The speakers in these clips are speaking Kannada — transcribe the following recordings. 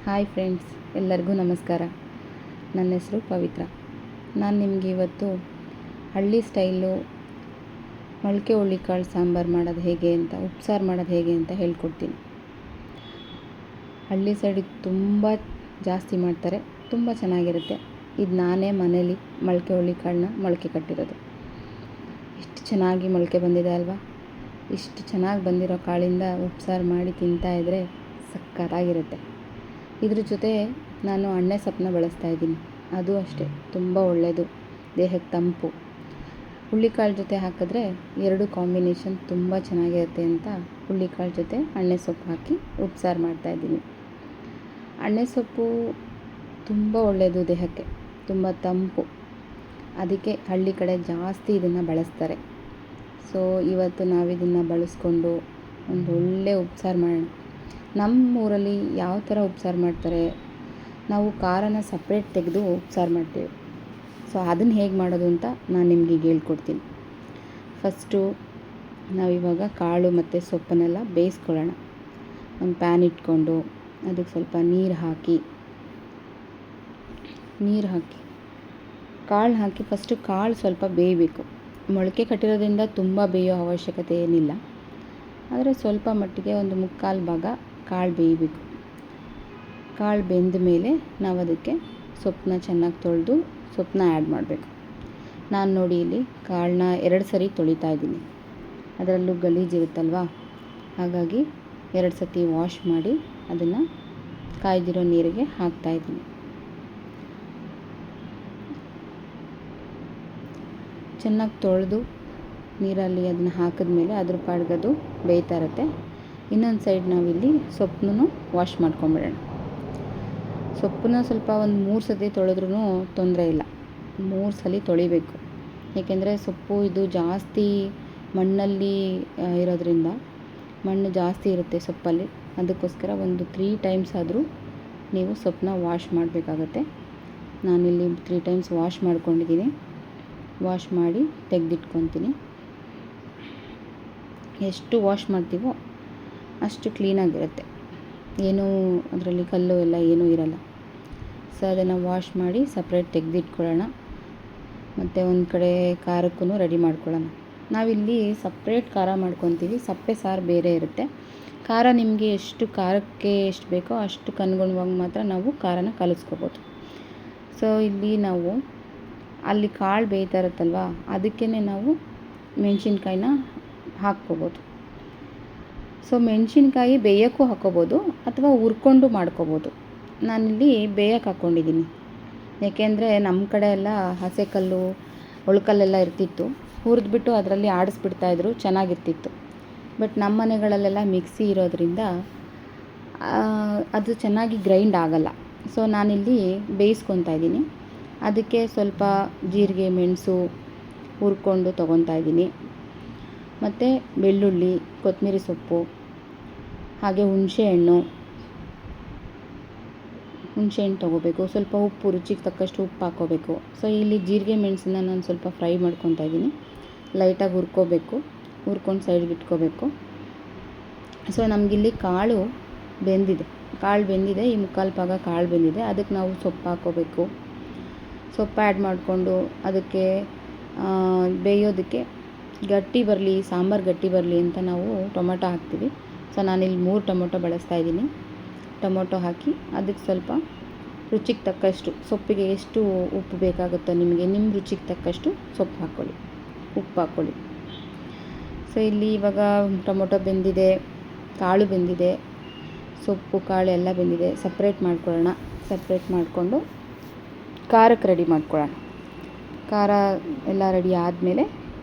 ಹಾಯ್ ಫ್ರೆಂಡ್ಸ್, ಎಲ್ಲರಿಗೂ ನಮಸ್ಕಾರ. ನನ್ನ ಹೆಸರು ಪವಿತ್ರ. ನಾನು ನಿಮಗೆ ಇವತ್ತು ಹಳ್ಳಿ ಸ್ಟೈಲು ಮೊಳಕೆ ಹುರುಳಿಕಾಳು ಸಾಂಬಾರು ಮಾಡೋದು ಹೇಗೆ ಅಂತ, ಉಪ್ಸಾರು ಮಾಡೋದು ಹೇಗೆ ಅಂತ ಹೇಳ್ಕೊಡ್ತೀನಿ. ಹಳ್ಳಿ ಸೈಡಿಗೆ ತುಂಬ ಜಾಸ್ತಿ ಮಾಡ್ತಾರೆ, ತುಂಬ ಚೆನ್ನಾಗಿರುತ್ತೆ. ಇದು ನಾನೇ ಮನೇಲಿ ಮೊಳಕೆ ಹುರುಳಿಕಾಳನ್ನ ಮೊಳಕೆ ಕಟ್ಟಿರೋದು. ಇಷ್ಟು ಚೆನ್ನಾಗಿ ಮೊಳಕೆ ಬಂದಿದೆ ಅಲ್ವಾ? ಇಷ್ಟು ಚೆನ್ನಾಗಿ ಬಂದಿರೋ ಕಾಳಿಂದ ಉಪ್ಸಾರು ಮಾಡಿ ತಿಂತಾಯಿದ್ರೆ ಸಕ್ಕತ್ತಾಗಿರುತ್ತೆ. ಇದ್ರ ಜೊತೆ ನಾನು ಅಣ್ಣೆ ಸೊಪ್ಪನ್ನ ಬಳಸ್ತಾಯಿದ್ದೀನಿ. ಅದು ಅಷ್ಟೇ ತುಂಬ ಒಳ್ಳೆಯದು, ದೇಹಕ್ಕೆ ತಂಪು. ಹುರುಳಿಕಾಳು ಜೊತೆ ಹಾಕಿದ್ರೆ ಎರಡು ಕಾಂಬಿನೇಷನ್ ತುಂಬ ಚೆನ್ನಾಗಿರುತ್ತೆ ಅಂತ ಹುರುಳಿಕಾಳು ಜೊತೆ ಅಣ್ಣೆ ಸೊಪ್ಪು ಹಾಕಿ ಉಪ್ಸಾರು ಮಾಡ್ತಾಯಿದ್ದೀನಿ. ಅಣ್ಣೆ ಸೊಪ್ಪು ತುಂಬ ಒಳ್ಳೆಯದು ದೇಹಕ್ಕೆ, ತುಂಬ ತಂಪು. ಅದಕ್ಕೆ ಹಳ್ಳಿ ಕಡೆ ಜಾಸ್ತಿ ಇದನ್ನು ಬಳಸ್ತಾರೆ. ಸೊ ಇವತ್ತು ನಾವಿದನ್ನು ಬಳಸ್ಕೊಂಡು ಒಂದು ಒಳ್ಳೆ ಉಪ್ಸಾರು ಮಾಡೋಣ. ನಮ್ಮ ಊರಲ್ಲಿ ಯಾವ ಥರ ಉಪ್ಸಾರು ಮಾಡ್ತಾರೆ, ನಾವು ಖಾರನ ಸಪ್ರೇಟ್ ತೆಗೆದು ಉಪ್ಸಾರು ಮಾಡ್ತೀವಿ. ಸೊ ಅದನ್ನು ಹೇಗೆ ಮಾಡೋದು ಅಂತ ನಾನು ನಿಮಗೆ ಈಗ ಹೇಳ್ಕೊಡ್ತೀನಿ. ಫಸ್ಟು ನಾವಿವಾಗ ಕಾಳು ಮತ್ತು ಸೊಪ್ಪನ್ನೆಲ್ಲ ಬೇಯಿಸ್ಕೊಳ್ಳೋಣ. ಒಂದು ಪ್ಯಾನ್ ಇಟ್ಕೊಂಡು ಅದಕ್ಕೆ ಸ್ವಲ್ಪ ನೀರು ಹಾಕಿ ಕಾಳು ಹಾಕಿ ಫಸ್ಟು ಕಾಳು ಸ್ವಲ್ಪ ಬೇಯಬೇಕು. ಮೊಳಕೆ ಕಟ್ಟಿರೋದ್ರಿಂದ ತುಂಬ ಬೇಯೋ ಅವಶ್ಯಕತೆ ಏನಿಲ್ಲ, ಆದರೆ ಸ್ವಲ್ಪ ಮಟ್ಟಿಗೆ ಒಂದು ಮುಕ್ಕಾಲು ಭಾಗ ಕಾಳು ಬೇಯಬೇಕು. ಕಾಳು ಬೆಂದ ಮೇಲೆ ನಾವು ಅದಕ್ಕೆ ಸೊಪ್ಪನ್ನ ಚೆನ್ನಾಗಿ ತೊಳೆದು ಸೊಪ್ಪನ್ನ ಆ್ಯಡ್ ಮಾಡಬೇಕು. ನಾನು ನೋಡಿ ಇಲ್ಲಿ ಕಾಳನ್ನ 2 ಸರಿ ತೊಳಿತಾ ಇದ್ದೀನಿ. ಅದರಲ್ಲೂ ಗಲೀಜಿರುತ್ತಲ್ವ, ಹಾಗಾಗಿ 2 ಸತಿ ವಾಶ್ ಮಾಡಿ ಅದನ್ನು ಕಾಯ್ದಿರೋ ನೀರಿಗೆ ಹಾಕ್ತಾಯಿದ್ದೀನಿ. ಚೆನ್ನಾಗಿ ತೊಳೆದು ನೀರಲ್ಲಿ ಅದನ್ನು ಹಾಕಿದ್ಮೇಲೆ ಅದ್ರ ಪಾಡ್ಗದು ಬೇಯ್ತಾ ಇರುತ್ತೆ. ಇನ್ನೊಂದು ಸೈಡ್ ನಾವಿಲ್ಲಿ ಸೊಪ್ಪನ್ನು ವಾಶ್ ಮಾಡ್ಕೊಂಬಿಡೋಣ. ಸೊಪ್ಪನ್ನ ಸ್ವಲ್ಪ ಒಂದು 3 ಸತಿ ತೊಳೆದ್ರೂ ತೊಂದರೆ ಇಲ್ಲ, 3 ಸಲ ತೊಳಿಬೇಕು. ಏಕೆಂದರೆ ಸೊಪ್ಪು ಇದು ಜಾಸ್ತಿ ಮಣ್ಣಲ್ಲಿ ಇರೋದ್ರಿಂದ ಮಣ್ಣು ಜಾಸ್ತಿ ಇರುತ್ತೆ ಸೊಪ್ಪಲ್ಲಿ. ಅದಕ್ಕೋಸ್ಕರ ಒಂದು 3 ಟೈಮ್ಸ್ ಆದರೂ ನೀವು ಸೊಪ್ಪನ್ನ ವಾಶ್ ಮಾಡಬೇಕಾಗತ್ತೆ. ನಾನಿಲ್ಲಿ 3 ಟೈಮ್ಸ್ ವಾಶ್ ಮಾಡ್ಕೊಂಡಿದ್ದೀನಿ. ವಾಶ್ ಮಾಡಿ ತೆಗೆದಿಟ್ಕೊತೀನಿ. ಎಷ್ಟು ವಾಶ್ ಮಾಡ್ತೀವೋ ಅಷ್ಟು ಕ್ಲೀನಾಗಿರುತ್ತೆ, ಏನೂ ಅದರಲ್ಲಿ ಕಲ್ಲು ಎಲ್ಲ ಏನೂ ಇರಲ್ಲ. ಸೊ ಅದನ್ನು ವಾಶ್ ಮಾಡಿ ಸಪ್ರೇಟ್ ತೆಗೆದಿಟ್ಕೊಳ್ಳೋಣ. ಮತ್ತು ಒಂದು ಕಡೆ ಖಾರಕ್ಕೂ ರೆಡಿ ಮಾಡ್ಕೊಳ್ಳೋಣ. ನಾವಿಲ್ಲಿ ಸಪ್ರೇಟ್ ಖಾರ ಮಾಡ್ಕೊತೀವಿ, ಸಪ್ಪೆ ಸಾರು ಬೇರೆ ಇರುತ್ತೆ. ಖಾರ ನಿಮಗೆ ಎಷ್ಟು ಖಾರಕ್ಕೆ ಎಷ್ಟು ಬೇಕೋ ಅಷ್ಟಕ್ಕೆ ಅನುಗುಣವಾಗಿ ಮಾತ್ರ ನಾವು ಖಾರನ ಕಲಿಸ್ಕೋಬೋದು. ಸೊ ಇಲ್ಲಿ ನಾವು ಅಲ್ಲಿ ಕಾಳು ಬೇಯ್ತಾ ಇರುತ್ತಲ್ವ, ಅದಕ್ಕೇ ನಾವು ಮೆಣಸಿನ್ಕಾಯಿನ ಹಾಕ್ಕೋಬೋದು. ಸೊ ಮೆಣಸಿನ್ಕಾಯಿ ಬೇಯೋಕ್ಕೂ ಹಾಕ್ಕೋಬೋದು ಅಥವಾ ಹುರ್ಕೊಂಡು ಮಾಡ್ಕೋಬೋದು. ನಾನಿಲ್ಲಿ ಬೇಯಕ್ಕೆ ಹಾಕ್ಕೊಂಡಿದ್ದೀನಿ. ಏಕೆಂದರೆ ನಮ್ಮ ಕಡೆ ಎಲ್ಲ ಹಸೆಕಲ್ಲು ಒಳ್ಕಲ್ಲೆಲ್ಲ ಇರ್ತಿತ್ತು, ಹುರಿದ್ಬಿಟ್ಟು ಅದರಲ್ಲಿ ಆಡಿಸ್ಬಿಡ್ತಾಯಿದ್ರು, ಚೆನ್ನಾಗಿರ್ತಿತ್ತು. ಬಟ್ ನಮ್ಮ ಮನೆಗಳಲ್ಲೆಲ್ಲ ಮಿಕ್ಸಿ ಇರೋದ್ರಿಂದ ಅದು ಚೆನ್ನಾಗಿ ಗ್ರೈಂಡ್ ಆಗಲ್ಲ. ಸೊ ನಾನಿಲ್ಲಿ ಬೇಯಿಸ್ಕೊತಾ ಇದ್ದೀನಿ. ಅದಕ್ಕೆ ಸ್ವಲ್ಪ ಜೀರಿಗೆ ಮೆಣಸು ಹುರ್ಕೊಂಡು ತೊಗೊತಾ ಇದ್ದೀನಿ. ಮತ್ತು ಬೆಳ್ಳುಳ್ಳಿ, ಕೊತ್ತಂಬರಿ ಸೊಪ್ಪು, ಹಾಗೆ ಹುಣಸೆಹಣ್ಣು ತೊಗೋಬೇಕು. ಸ್ವಲ್ಪ ಉಪ್ಪು, ರುಚಿಗೆ ತಕ್ಕಷ್ಟು ಉಪ್ಪು ಹಾಕ್ಕೋಬೇಕು. ಸೊ ಇಲ್ಲಿ ಜೀರಿಗೆ ಮೆಣಸನ್ನ ನಾನು ಸ್ವಲ್ಪ ಫ್ರೈ ಮಾಡ್ಕೊತಾ ಇದ್ದೀನಿ. ಲೈಟಾಗಿ ಹುರ್ಕೊಂಡು ಸೈಡ್ಗೆ ಇಟ್ಕೋಬೇಕು. ಸೊ ನಮಗಿಲ್ಲಿ ಕಾಳು ಬೆಂದಿದೆ, ಈ ಮುಕ್ಕಾಲು ಭಾಗ ಕಾಳು ಬೆಂದಿದೆ. ಅದಕ್ಕೆ ನಾವು ಸೊಪ್ಪು ಹಾಕ್ಕೋಬೇಕು. ಸೊಪ್ಪು ಆ್ಯಡ್ ಮಾಡಿಕೊಂಡು ಅದಕ್ಕೆ ಬೇಯೋದಕ್ಕೆ ಗಟ್ಟಿ ಬರಲಿ, ಸಾಂಬಾರು ಗಟ್ಟಿ ಬರಲಿ ಅಂತ ನಾವು ಟೊಮೊಟೊ ಹಾಕ್ತೀವಿ. ಸೊ ನಾನಿಲ್ಲಿ 3 ಟೊಮೊಟೊ ಬಳಸ್ತಾ ಇದ್ದೀನಿ. ಟೊಮೊಟೊ ಹಾಕಿ ಅದಕ್ಕೆ ಸ್ವಲ್ಪ ರುಚಿಗೆ ತಕ್ಕಷ್ಟು, ಸೊಪ್ಪಿಗೆ ಎಷ್ಟು ಉಪ್ಪು ಬೇಕಾಗುತ್ತೋ ನಿಮಗೆ, ನಿಮ್ಮ ರುಚಿಗೆ ತಕ್ಕಷ್ಟು ಉಪ್ಪು ಹಾಕ್ಕೊಳ್ಳಿ. ಸೊ ಇಲ್ಲಿ ಇವಾಗ ಟೊಮೊಟೊ ಬೆಂದಿದೆ, ಕಾಳು ಬೆಂದಿದೆ, ಸೊಪ್ಪು ಕಾಳು ಎಲ್ಲ ಬೆಂದಿದೆ. ಸಪ್ರೇಟ್ ಮಾಡಿಕೊಂಡು ಖಾರಕ್ಕೆ ರೆಡಿ ಮಾಡ್ಕೊಳ್ಳೋಣ. ಖಾರ ಎಲ್ಲ ರೆಡಿ ಆದಮೇಲೆ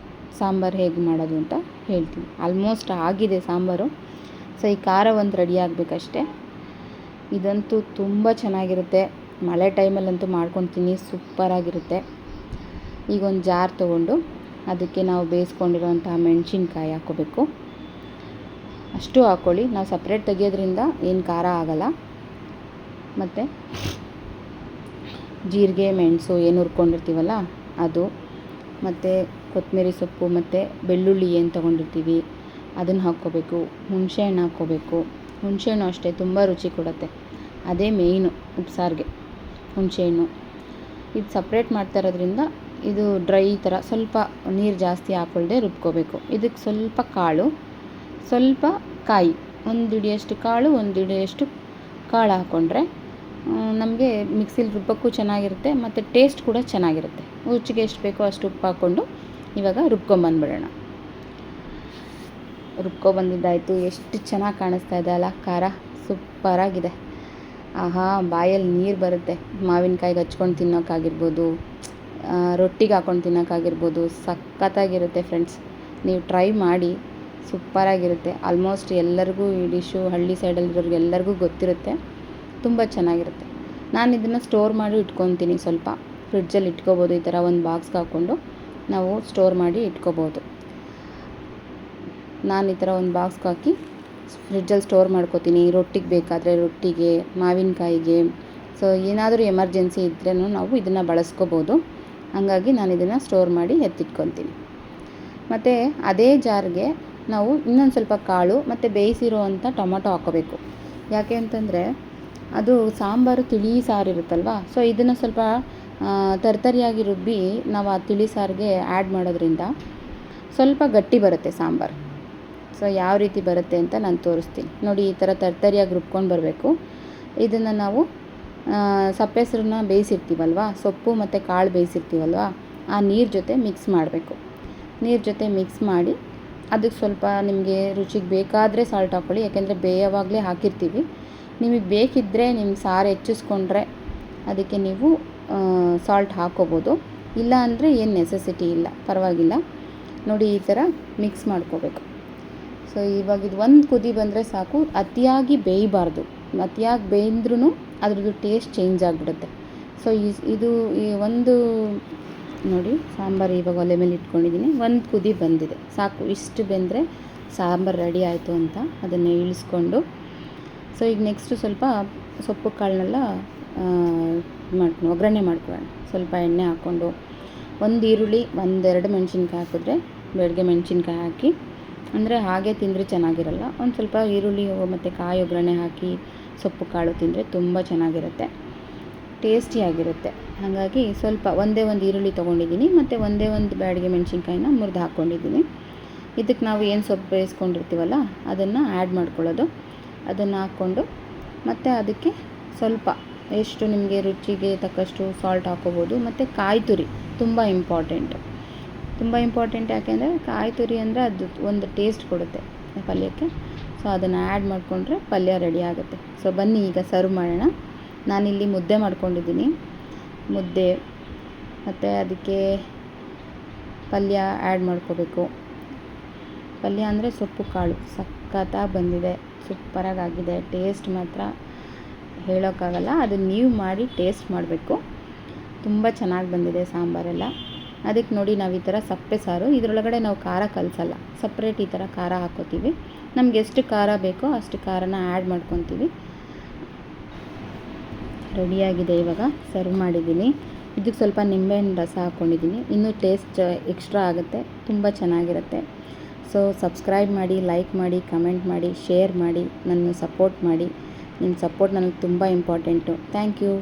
ಸಾಂಬಾರು ಹೇಗೆ ಮಾಡೋದು ಅಂತ ಹೇಳ್ತೀನಿ. ಆಲ್ಮೋಸ್ಟ್ ಆಗಿದೆ ಸಾಂಬಾರು. ಸೊ ಈ ಖಾರ ಒಂದು ರೆಡಿ ಆಗಬೇಕಷ್ಟೆ. ಇದಂತೂ ತುಂಬ ಚೆನ್ನಾಗಿರುತ್ತೆ, ಮಳೆ ಟೈಮಲ್ಲಂತೂ ಮಾಡ್ಕೊತೀನಿ, ಸೂಪರಾಗಿರುತ್ತೆ. ಈಗ ಒಂದು ಜಾರ್ ತೊಗೊಂಡು ಅದಕ್ಕೆ ನಾವು ಬೇಯಿಸ್ಕೊಂಡಿರೋಂಥ ಮೆಣಸಿನ್ಕಾಯಿ ಹಾಕ್ಕೋಬೇಕು. ಅಷ್ಟು ಹಾಕ್ಕೊಳ್ಳಿ, ನಾವು ಸಪ್ರೇಟ್ ತೆಗಿಯೋದ್ರಿಂದ ಏನು ಖಾರ ಆಗಲ್ಲ. ಮತ್ತು ಜೀರಿಗೆ ಮೆಣಸು ಏನು ಹುರ್ಕೊಂಡಿರ್ತೀವಲ್ಲ ಅದು, ಮತ್ತು ಕೊತ್ತಂಬರಿ ಸೊಪ್ಪು ಮತ್ತು ಬೆಳ್ಳುಳ್ಳಿ ಏನು ತೊಗೊಂಡಿರ್ತೀವಿ ಅದನ್ನು ಹಾಕ್ಕೋಬೇಕು. ಹುಣಸೆಹಣ್ಣು ಹಾಕ್ಕೋಬೇಕು. ಹುಣಸೆಹಣ್ಣು ಅಷ್ಟೇ ತುಂಬ ರುಚಿ ಕೊಡುತ್ತೆ. ಅದೇ ಮೇಯ್ನು ಉಪ್ಸಾರಿಗೆ, ಹುಣಸೆಹಣ್ಣು. ಇದು ಸಪ್ರೇಟ್ ಮಾಡ್ತಾ ಇರೋದ್ರಿಂದ ಇದು ಡ್ರೈ ಥರ ಸ್ವಲ್ಪ ನೀರು ಜಾಸ್ತಿ ಹಾಕ್ಕೊಳ್ದೆ ರುಬ್ಕೋಬೇಕು. ಇದಕ್ಕೆ ಸ್ವಲ್ಪ ಕಾಳು, ಸ್ವಲ್ಪ ಕಾಯಿ, ಒಂದು ಹಿಡಿಯಷ್ಟು ಕಾಳು, ಒಂದು ಹಿಡಿಯಷ್ಟು ಕಾಳು ಹಾಕ್ಕೊಂಡ್ರೆ ನಮಗೆ ಮಿಕ್ಸಿಲಿ ರುಬ್ಬಕ್ಕೂ ಚೆನ್ನಾಗಿರುತ್ತೆ ಮತ್ತು ಟೇಸ್ಟ್ ಕೂಡ ಚೆನ್ನಾಗಿರುತ್ತೆ. ರುಚಿಗೆ ಎಷ್ಟು ಬೇಕೋ ಅಷ್ಟು ಉಪ್ಪು ಹಾಕ್ಕೊಂಡು ಇವಾಗ ರುಬ್ಕೊಂಬಂದ್ಬಿಡೋಣ. ರುಬ್ಕೊಬಂದಿದ್ದಾಯಿತು. ಎಷ್ಟು ಚೆನ್ನಾಗಿ ಕಾಣಿಸ್ತಾ ಇದೆ ಅಲ್ಲ, ಖಾರ ಸೂಪರಾಗಿದೆ. ಆಹಾ, ಬಾಯಲ್ಲಿ ನೀರು ಬರುತ್ತೆ. ಮಾವಿನಕಾಯಿಗೆ ಹಚ್ಕೊಂಡು ತಿನ್ನೋಕ್ಕಾಗಿರ್ಬೋದು, ರೊಟ್ಟಿಗೆ ಹಾಕ್ಕೊಂಡು ತಿನ್ನೋಕ್ಕಾಗಿರ್ಬೋದು, ಸಖತ್ತಾಗಿರುತ್ತೆ ಫ್ರೆಂಡ್ಸ್. ನೀವು ಟ್ರೈ ಮಾಡಿ, ಸೂಪರಾಗಿರುತ್ತೆ. ಆಲ್ಮೋಸ್ಟ್ ಎಲ್ಲರಿಗೂ ಈ ಡಿಶ್ಶು ಹಳ್ಳಿ ಸೈಡಲ್ಲಿರೋರಿಗೆ ಎಲ್ಲರಿಗೂ ಗೊತ್ತಿರುತ್ತೆ, ತುಂಬ ಚೆನ್ನಾಗಿರುತ್ತೆ. ನಾನು ಇದನ್ನು ಸ್ಟೋರ್ ಮಾಡಿ ಇಟ್ಕೊತೀನಿ. ಸ್ವಲ್ಪ ಫ್ರಿಡ್ಜಲ್ಲಿ ಇಟ್ಕೋಬೋದು. ಈ ಥರ ಒಂದು ಬಾಕ್ಸ್ಗೆ ಹಾಕ್ಕೊಂಡು ನಾವು ಸ್ಟೋರ್ ಮಾಡಿ ಇಟ್ಕೋಬೋದು. ನಾನು ಈ ಥರ ಒಂದು ಬಾಕ್ಸ್ಗೆ ಹಾಕಿ ಫ್ರಿಡ್ಜಲ್ಲಿ ಸ್ಟೋರ್ ಮಾಡ್ಕೋತೀನಿ. ರೊಟ್ಟಿಗೆ ಬೇಕಾದರೆ ರೊಟ್ಟಿಗೆ, ಮಾವಿನಕಾಯಿಗೆ, ಸೊ ಏನಾದರೂ ಎಮರ್ಜೆನ್ಸಿ ಇದ್ರೂ ನಾವು ಇದನ್ನು ಬಳಸ್ಕೋಬೋದು. ಹಾಗಾಗಿ ನಾನು ಇದನ್ನು ಸ್ಟೋರ್ ಮಾಡಿ ಎತ್ತಿಟ್ಕೊತೀನಿ. ಮತ್ತು ಅದೇ ಜಾರ್ಗೆ ನಾವು ಇನ್ನೊಂದು ಸ್ವಲ್ಪ ಕಾಳು ಮತ್ತು ಬೇಯಿಸಿರೋ ಅಂಥ ಟೊಮೊಟೊ ಹಾಕ್ಕೋಬೇಕು. ಯಾಕೆ ಅಂತಂದರೆ ಅದು ಸಾಂಬಾರು ತಿಳಿ ಸಾರು ಇರುತ್ತಲ್ವ, ಸೊ ಇದನ್ನು ಸ್ವಲ್ಪ ತರ್ತರಿಯಾಗಿ ರುಬ್ಬಿ ನಾವು ಆ ತಿಳಿ ಸಾರಿಗೆ ಆ್ಯಡ್ ಮಾಡೋದ್ರಿಂದ ಸ್ವಲ್ಪ ಗಟ್ಟಿ ಬರುತ್ತೆ ಸಾಂಬಾರು. ಸೊ ಯಾವ ರೀತಿ ಬರುತ್ತೆ ಅಂತ ನಾನು ತೋರಿಸ್ತೀನಿ ನೋಡಿ. ಈ ಥರ ತರ್ತರಿಯಾಗಿ ರುಬ್ಕೊಂಡು ಬರಬೇಕು. ಇದನ್ನು ನಾವು ಸಪ್ಪೆಸರನ್ನ ಬೇಯಿಸಿರ್ತೀವಲ್ವ, ಸೊಪ್ಪು ಮತ್ತು ಕಾಳು ಬೇಯಿಸಿರ್ತೀವಲ್ವ, ಆ ನೀರು ಜೊತೆ ಮಿಕ್ಸ್ ಮಾಡಬೇಕು. ನೀರು ಜೊತೆ ಮಿಕ್ಸ್ ಮಾಡಿ ಅದಕ್ಕೆ ಸ್ವಲ್ಪ ನಿಮಗೆ ರುಚಿಗೆ ಬೇಕಾದರೆ ಸಾಲ್ಟ್ ಹಾಕ್ಕೊಳ್ಳಿ. ಯಾಕೆಂದರೆ ಬೇಯವಾಗಲೇ ಹಾಕಿರ್ತೀವಿ. ನಿಮಗೆ ಬೇಕಿದ್ದರೆ ನಿಮ್ಗೆ ಸಾರು ಹೆಚ್ಚಿಸ್ಕೊಂಡ್ರೆ ಅದಕ್ಕೆ ನೀವು ಸಾಲ್ಟ್ ಹಾಕ್ಕೋಬೋದು. ಇಲ್ಲ ಅಂದರೆ ಏನು ನೆಸೆಸಿಟಿ ಇಲ್ಲ, ಪರವಾಗಿಲ್ಲ. ನೋಡಿ ಈ ಥರ ಮಿಕ್ಸ್ ಮಾಡ್ಕೋಬೇಕು. ಸೊ ಇವಾಗ ಇದು ಒಂದು ಕುದಿ ಬಂದರೆ ಸಾಕು. ಅತಿಯಾಗಿ ಬೇಯಬಾರ್ದು. ಅತಿಯಾಗಿ ಬೇಯ್ದ್ರೂ ಅದ್ರದ್ದು ಟೇಸ್ಟ್ ಚೇಂಜ್ ಆಗಿಬಿಡುತ್ತೆ. ಸೊ ಇದು ಈ ಒಂದು ನೋಡಿ ಸಾಂಬಾರು ಇವಾಗ ಒಲೆ ಮೇಲೆ ಇಟ್ಕೊಂಡಿದ್ದೀನಿ. ಒಂದು ಕುದಿ ಬಂದಿದೆ ಸಾಕು. ಇಷ್ಟು ಬೆಂದರೆ ಸಾಂಬಾರು ರೆಡಿ ಆಯಿತು ಅಂತ ಅದನ್ನು ಇಳಿಸ್ಕೊಂಡು, ಸೊ ಈಗ ನೆಕ್ಸ್ಟು ಸ್ವಲ್ಪ ಸೊಪ್ಪು ಕಾಳನ್ನೆಲ್ಲ ಒಗ್ಗರಣೆ ಮಾಡ್ಕೊಳ್ಳೋಣ. ಸ್ವಲ್ಪ ಎಣ್ಣೆ ಹಾಕ್ಕೊಂಡು ಒಂದು ಈರುಳ್ಳಿ, ಒಂದೆರಡು ಮೆಣಸಿನ್ಕಾಯಿ ಹಾಕಿದ್ರೆ, ಬೆಳಗ್ಗೆ ಮೆಣಸಿನ್ಕಾಯಿ ಹಾಕಿ, ಅಂದರೆ ಹಾಗೆ ತಿಂದರೆ ಚೆನ್ನಾಗಿರಲ್ಲ. ಒಂದು ಸ್ವಲ್ಪ ಈರುಳ್ಳಿ ಮತ್ತು ಕಾಯಿ ಒಗ್ಗರಣೆ ಹಾಕಿ ಸೊಪ್ಪು ಕಾಳು ತಿಂದರೆ ತುಂಬ ಚೆನ್ನಾಗಿರುತ್ತೆ, ಟೇಸ್ಟಿಯಾಗಿರುತ್ತೆ. ಹಾಗಾಗಿ ಸ್ವಲ್ಪ ಒಂದೇ ಒಂದು ಈರುಳ್ಳಿ ತೊಗೊಂಡಿದ್ದೀನಿ ಮತ್ತು ಒಂದೇ ಒಂದು ಬ್ಯಾಡಿಗೆ ಮೆಣಸಿನ್ಕಾಯಿನ ಮುರಿದು ಹಾಕ್ಕೊಂಡಿದ್ದೀನಿ. ಇದಕ್ಕೆ ನಾವು ಏನು ಸೊಪ್ಪು ಬೇಯಿಸ್ಕೊಂಡಿರ್ತೀವಲ್ಲ ಅದನ್ನು ಆ್ಯಡ್ ಮಾಡ್ಕೊಳ್ಳೋದು. ಅದನ್ನು ಹಾಕ್ಕೊಂಡು ಮತ್ತು ಅದಕ್ಕೆ ಸ್ವಲ್ಪ ಎಷ್ಟು ನಿಮಗೆ ರುಚಿಗೆ ತಕ್ಕಷ್ಟು ಸಾಲ್ಟ್ ಹಾಕ್ಕೋಬೋದು. ಮತ್ತು ಕಾಯಿ ತುರಿ ತುಂಬ ಇಂಪಾರ್ಟೆಂಟ್. ಯಾಕೆಂದರೆ ಕಾಯಿ ತುರಿ ಅಂದರೆ ಅದು ಒಂದು ಟೇಸ್ಟ್ ಕೊಡುತ್ತೆ ಪಲ್ಯಕ್ಕೆ. ಸೊ ಅದನ್ನು ಆ್ಯಡ್ ಮಾಡಿಕೊಂಡ್ರೆ ಪಲ್ಯ ರೆಡಿ ಆಗುತ್ತೆ. ಸೊ ಬನ್ನಿ ಈಗ ಸರ್ವ್ ಮಾಡೋಣ. ನಾನಿಲ್ಲಿ ಮುದ್ದೆ ಮಾಡ್ಕೊಂಡಿದ್ದೀನಿ. ಮುದ್ದೆ ಮತ್ತು ಅದಕ್ಕೆ ಪಲ್ಯ ಆ್ಯಡ್ ಮಾಡ್ಕೋಬೇಕು. ಪಲ್ಯ ಅಂದರೆ ಸೊಪ್ಪು ಕಾಳು ಸಖತ್ತಾಗಿ ಬಂದಿದೆ, ಸೂಪರಾಗಿದೆ. ಟೇಸ್ಟ್ ಮಾತ್ರ ಹೇಳೋಕ್ಕಾಗಲ್ಲ. ಅದನ್ನು ನೀವು ಮಾಡಿ ಟೇಸ್ಟ್ ಮಾಡಬೇಕು. ತುಂಬ ಚೆನ್ನಾಗಿ ಬಂದಿದೆ ಸಾಂಬಾರೆಲ್ಲ. ಅದಕ್ಕೆ ನೋಡಿ ನಾವು ಈ ಥರ ಸಪ್ಪೆ ಸಾರು, ಇದರೊಳಗಡೆ ನಾವು ಖಾರ ಕಲಿಸಲ್ಲ, ಸಪ್ರೇಟ್ ಈ ಥರ ಖಾರ ಹಾಕ್ಕೋತೀವಿ. ನಮ್ಗೆ ಎಷ್ಟು ಖಾರ ಬೇಕೋ ಅಷ್ಟು ಖಾರನ ಆ್ಯಡ್ ಮಾಡ್ಕೊತೀವಿ. ರೆಡಿಯಾಗಿದೆ. ಇವಾಗ ಸರ್ವ್ ಮಾಡಿದ್ದೀನಿ. ಇದಕ್ಕೆ ಸ್ವಲ್ಪ ನಿಂಬೆಹಣ್ಣು ರಸ ಹಾಕ್ಕೊಂಡಿದ್ದೀನಿ. ಇನ್ನೂ ಟೇಸ್ಟ್ ಎಕ್ಸ್ಟ್ರಾ ಆಗುತ್ತೆ, ತುಂಬ ಚೆನ್ನಾಗಿರುತ್ತೆ. ಸೊ ಸಬ್ಸ್ಕ್ರೈಬ್ ಮಾಡಿ, ಲೈಕ್ ಮಾಡಿ, ಕಮೆಂಟ್ ಮಾಡಿ, ಶೇರ್ ಮಾಡಿ, ನನ್ನ ಸಪೋರ್ಟ್ ಮಾಡಿ. ನಿಮ್ಮ ಸಪೋರ್ಟ್ ನನಗೆ ತುಂಬ ಇಂಪಾರ್ಟೆಂಟು. Thank you.